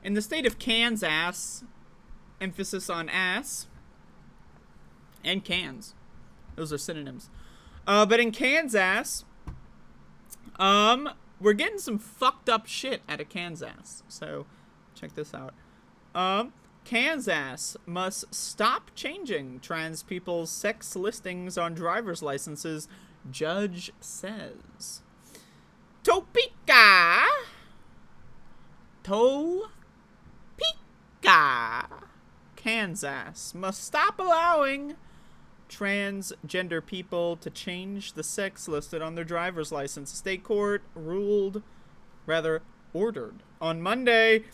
In the state of Kansas, emphasis on ass and cans. Those are synonyms. But in Kansas, we're getting some fucked up shit out of Kansas. So, check this out. Kansas must stop changing trans people's sex listings on driver's licenses, judge says. Topeka, Kansas must stop allowing transgender people to change the sex listed on their driver's license. State court ordered on Monday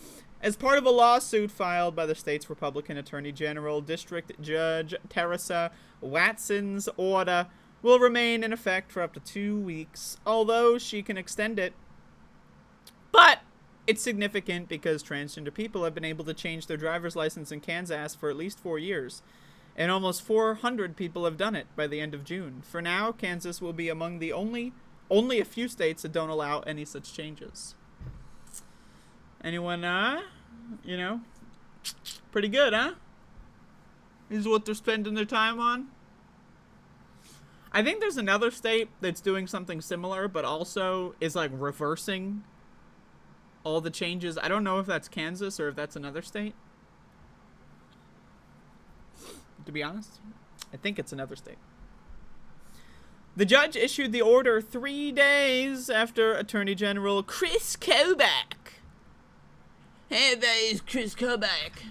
as part of a lawsuit filed by the state's Republican Attorney General. District Judge Teresa Watson's order will remain in effect for up to 2 weeks, although she can extend it. But it's significant because transgender people have been able to change their driver's license in Kansas for at least 4 years, and almost 400 people have done it by the end of June. For now, Kansas will be among the only a few states that don't allow any such changes. Anyone, pretty good, huh? This is what they're spending their time on. I think there's another state that's doing something similar, but also is, like, reversing all the changes. I don't know if that's Kansas or if that's another state. To be honest, I think it's another state. The judge issued the order 3 days after Attorney General Chris Kobach. Hey, there's Chris Kobach.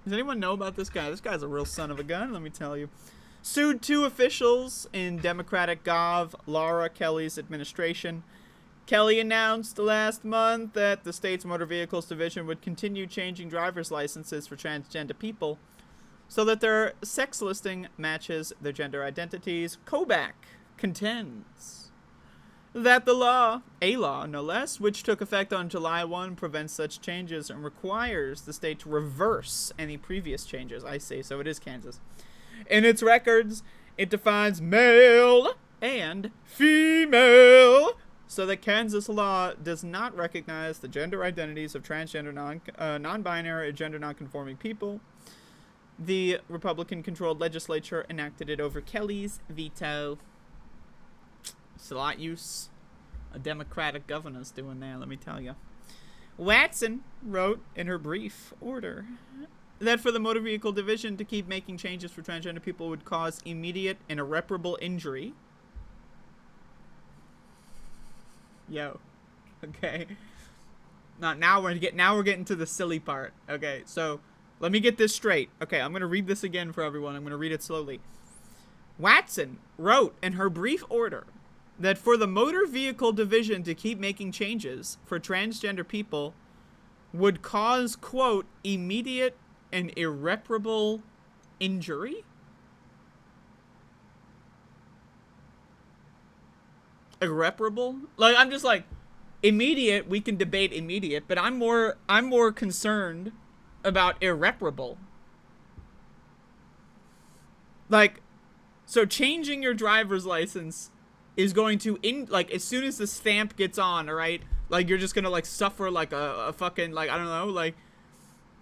Does anyone know about this guy? This guy's a real son of a gun, let me tell you. Sued 2 officials in Democratic Gov. Laura Kelly's administration. Kelly announced last month that the state's Motor Vehicles Division would continue changing driver's licenses for transgender people so that their sex listing matches their gender identities. Kobach contends that the law, a law no less, which took effect on July 1, prevents such changes and requires the state to reverse any previous changes. I see, so it is Kansas. In its records, it defines male and female, so that Kansas law does not recognize the gender identities of transgender, non-binary, and gender non-conforming people. The Republican-controlled legislature enacted it over Kelly's veto. It's a lot use a Democratic governor's doing there, let me tell you. Watson wrote in her brief order that for the Motor Vehicle Division to keep making changes for transgender people would cause immediate and irreparable injury. Yo. Okay. Now we're getting to the silly part. Okay, so let me get this straight. Okay, I'm going to read this again for everyone. I'm going to read it slowly. Watson wrote in her brief order that for the Motor Vehicle Division to keep making changes for transgender people would cause, quote, immediate and irreparable injury? Irreparable? Like, I'm just like, immediate, we can debate immediate, but I'm more concerned about irreparable. Like, so changing your driver's license is going to, like, as soon as the stamp gets on, alright, like, you're just gonna, like, suffer, like, a fucking, like, I don't know, like,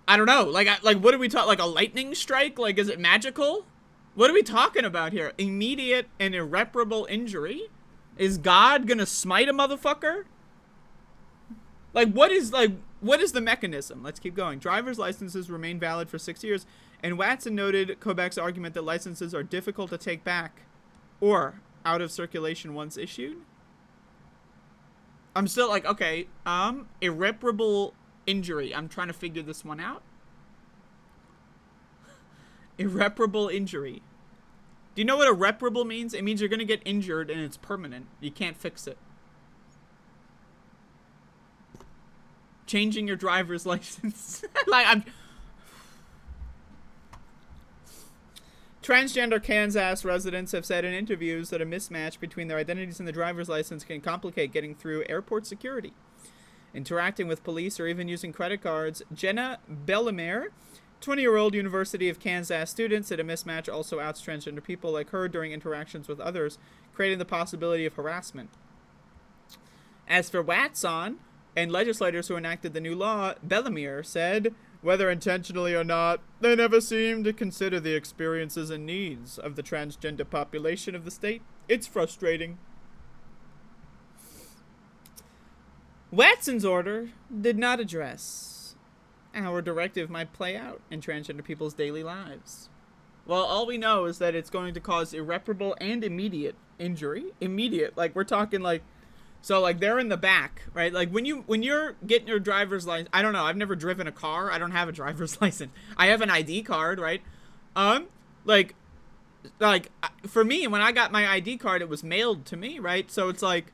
what are we talking, like, a lightning strike? Like, is it magical? What are we talking about here? Immediate and irreparable injury? Is God gonna smite a motherfucker? Like, what is the mechanism? Let's keep going. Driver's licenses remain valid for 6 years, and Watson noted Kobach's argument that licenses are difficult to take back or out of circulation once issued. I'm still like, okay, irreparable injury. I'm trying to figure this one out. Irreparable injury. Do you know what irreparable means? It means you're gonna get injured and it's permanent. You can't fix it. Changing your driver's license. Transgender Kansas residents have said in interviews that a mismatch between their identities and the driver's license can complicate getting through airport security, interacting with police, or even using credit cards. Jenna Bellemere, 20-year-old University of Kansas student, said a mismatch also outs transgender people like her during interactions with others, creating the possibility of harassment. As for Watson, And legislators who enacted the new law, Bellemere, said, whether intentionally or not, they never seem to consider the experiences and needs of the transgender population of the state. It's frustrating. Watson's order did not address how a directive might play out in transgender people's daily lives. Well, all we know is that it's going to cause irreparable and immediate injury. Immediate, like we're talking like, so like they're in the back, right? Like when you're getting your driver's license, I don't know, I've never driven a car. I don't have a driver's license. I have an ID card, right? Like for me, when I got my ID card, it was mailed to me, right? So it's like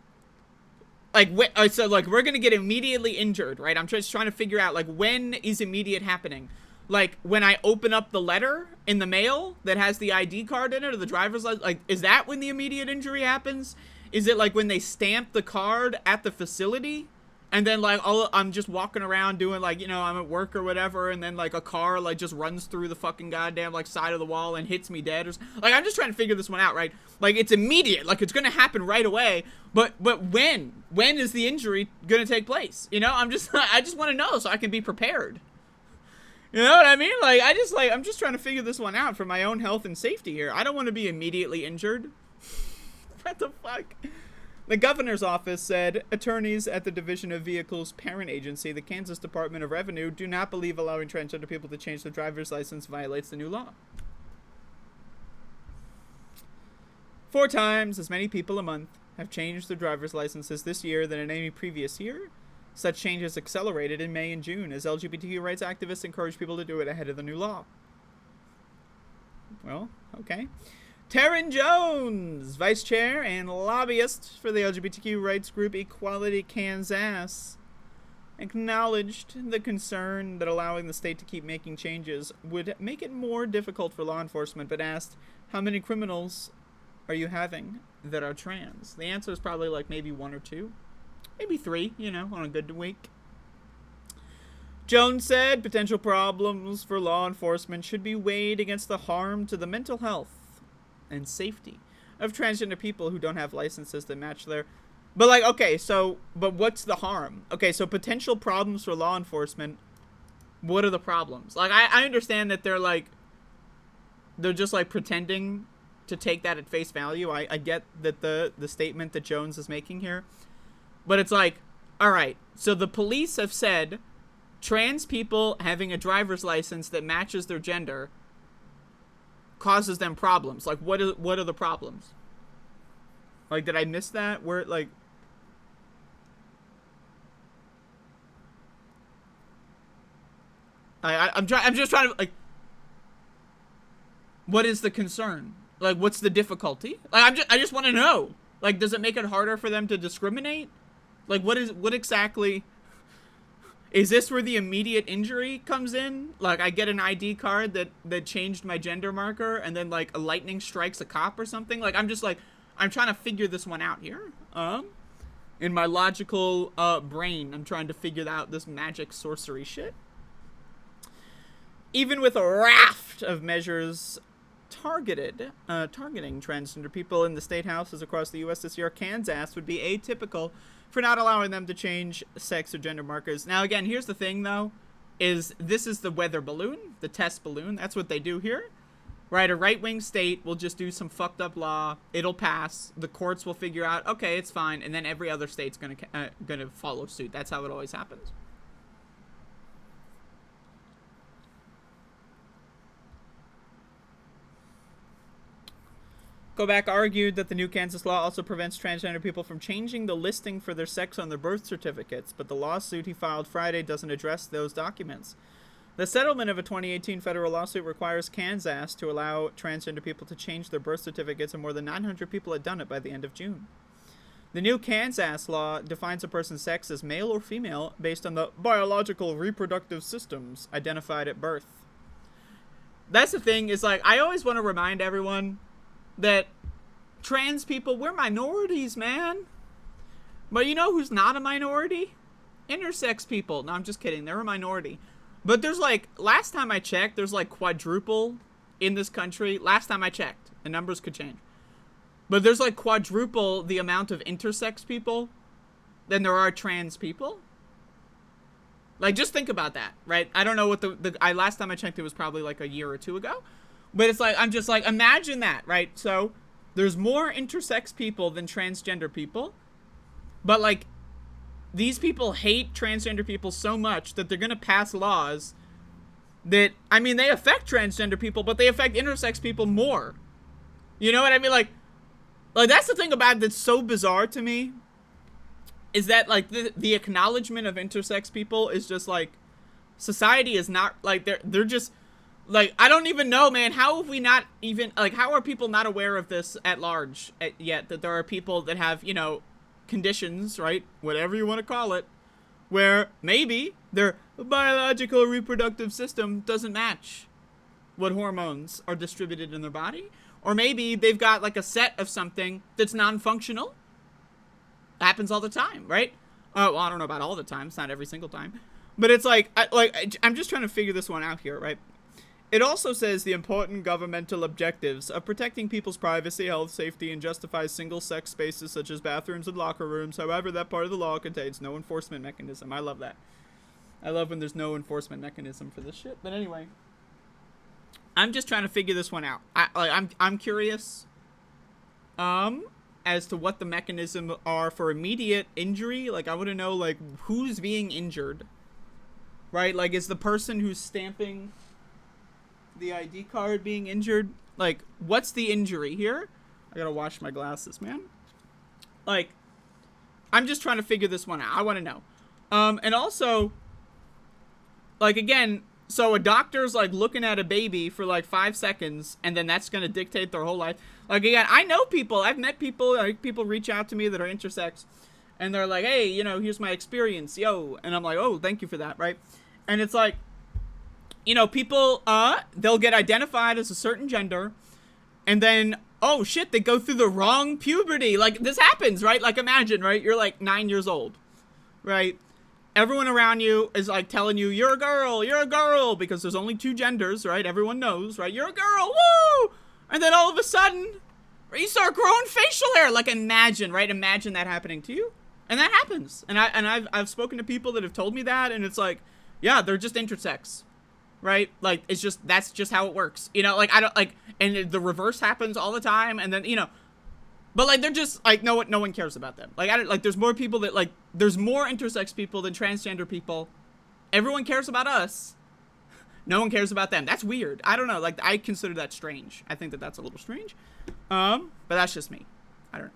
so like we're gonna get immediately injured, right? I'm just trying to figure out like when is immediate happening. Like when I open up the letter in the mail that has the ID card in it or the driver's license, like is that when the immediate injury happens? Is it like when they stamp the card at the facility and then like I'm just walking around doing like, you know, I'm at work or whatever, and then like a car like just runs through the fucking goddamn like side of the wall and hits me dead or like I'm just trying to figure this one out, right? Like it's immediate, like it's gonna happen right away, but when is the injury gonna take place? You know, I just want to know so I can be prepared. You know what I mean? Like I'm just trying to figure this one out for my own health and safety here. I don't want to be immediately injured. What the fuck? The governor's office said attorneys at the Division of Vehicles parent agency, the Kansas Department of Revenue, do not believe allowing transgender people to change their driver's license violates the new law. 4 times as many people a month have changed their driver's licenses this year than in any previous year. Such changes accelerated in May and June as LGBTQ rights activists encouraged people to do it ahead of the new law. Well, okay. Taryn Jones, vice chair and lobbyist for the LGBTQ rights group Equality Kansas, acknowledged the concern that allowing the state to keep making changes would make it more difficult for law enforcement, but asked, how many criminals are you having that are trans? The answer is probably like maybe 1 or 2. Maybe 3, you know, on a good week. Jones said potential problems for law enforcement should be weighed against the harm to the mental health and safety of transgender people who don't have licenses that match their... But like, okay, so, but what's the harm? Okay, so potential problems for law enforcement, what are the problems? Like, I understand that they're just like pretending to take that at face value. I get that the statement that Jones is making here. But it's like, all right, so the police have said trans people having a driver's license that matches their gender causes them problems. Like, what are the problems? Like, did I miss that? Where, like... I'm just trying to, like... What is the concern? Like, what's the difficulty? Like, I just want to know. Like, does it make it harder for them to discriminate? Like, what exactly... Is this where the immediate injury comes in? Like, I get an ID card that changed my gender marker, and then, like, a lightning strikes a cop or something? Like, I'm trying to figure this one out here. In my logical brain, I'm trying to figure out this magic sorcery shit. Even with a raft of measures targeting transgender people in the state houses across the U.S. this year, Kansas would be atypical for not allowing them to change sex or gender markers. Now, again, here's the thing, though, is this is the weather balloon, the test balloon. That's what they do here, right? A right-wing state will just do some fucked up law. It'll pass. The courts will figure out, okay, it's fine, and then every other state's gonna follow suit. That's how it always happens. Kobach argued that the new Kansas law also prevents transgender people from changing the listing for their sex on their birth certificates, but the lawsuit he filed Friday doesn't address those documents. The settlement of a 2018 federal lawsuit requires Kansas to allow transgender people to change their birth certificates, and more than 900 people had done it by the end of June. The new Kansas law defines a person's sex as male or female based on the biological reproductive systems identified at birth. That's the thing, is like, I always want to remind everyone that trans people, we're minorities, man. But you know who's not a minority? Intersex people. No, I'm just kidding. They're a minority. But there's like, last time I checked, there's like quadruple in this country. Last time I checked. The numbers could change. But there's like quadruple the amount of intersex people than there are trans people. Like, just think about that, right? I don't know what I last time I checked, it was probably like a year or two ago. But it's like, I'm just like, imagine that, right? So, there's more intersex people than transgender people. But, like, these people hate transgender people so much that they're going to pass laws that, I mean, they affect transgender people, but they affect intersex people more. You know what I mean? Like that's the thing about it that's so bizarre to me. Is that, like, the acknowledgement of intersex people is just, like, society is not, like, they're just, like, I don't even know, man, how have we not even, like, how are people not aware of this at large yet, that there are people that have, you know, conditions, right, whatever you want to call it, where maybe their biological reproductive system doesn't match what hormones are distributed in their body, or maybe they've got, like, a set of something that's non-functional. Happens all the time, right? Well, I don't know about all the time. It's not every single time. But it's like, I'm just trying to figure this one out here, right? It also says the important governmental objectives of protecting people's privacy, health, safety, and justifies single-sex spaces such as bathrooms and locker rooms. However, that part of the law contains no enforcement mechanism. I love that. I love when there's no enforcement mechanism for this shit. But anyway, I'm just trying to figure this one out. I'm curious. As to what the mechanism are for immediate injury. Like, I want to know, like, who's being injured, right? Like, is the person who's stamping the ID card being injured? Like, what's the injury here? I gotta wash my glasses, man. Like, I'm just trying to figure this one out. I want to know. And also, like, again, so a doctor's, like, looking at a baby for, like, 5 seconds, and then that's going to dictate their whole life. Like, again, I know people, I've met people, like, people reach out to me that are intersex, and they're like, hey, you know, here's my experience, yo. And I'm like, oh, thank you for that, right? And it's like, you know, people, they'll get identified as a certain gender, and then, oh, shit, they go through the wrong puberty. Like, this happens, right? Like, imagine, right? You're, like, 9 years old, right? Everyone around you is, like, telling you, you're a girl, because there's only 2 genders, right? Everyone knows, right? You're a girl, woo! And then all of a sudden, you start growing facial hair. Like, imagine, right? Imagine that happening to you. And that happens. And I've spoken to people that have told me that, and it's like, yeah, they're just intersex, right? Like, it's just, that's just how it works. You know, like, I don't, like, and the reverse happens all the time, and then, you know, but, like, they're just, like, no one cares about them. Like, I don't, like, there's more people that, like, there's more intersex people than transgender people. Everyone cares about us. No one cares about them. That's weird. I don't know. Like, I consider that strange. I think that that's a little strange. But that's just me. I don't know.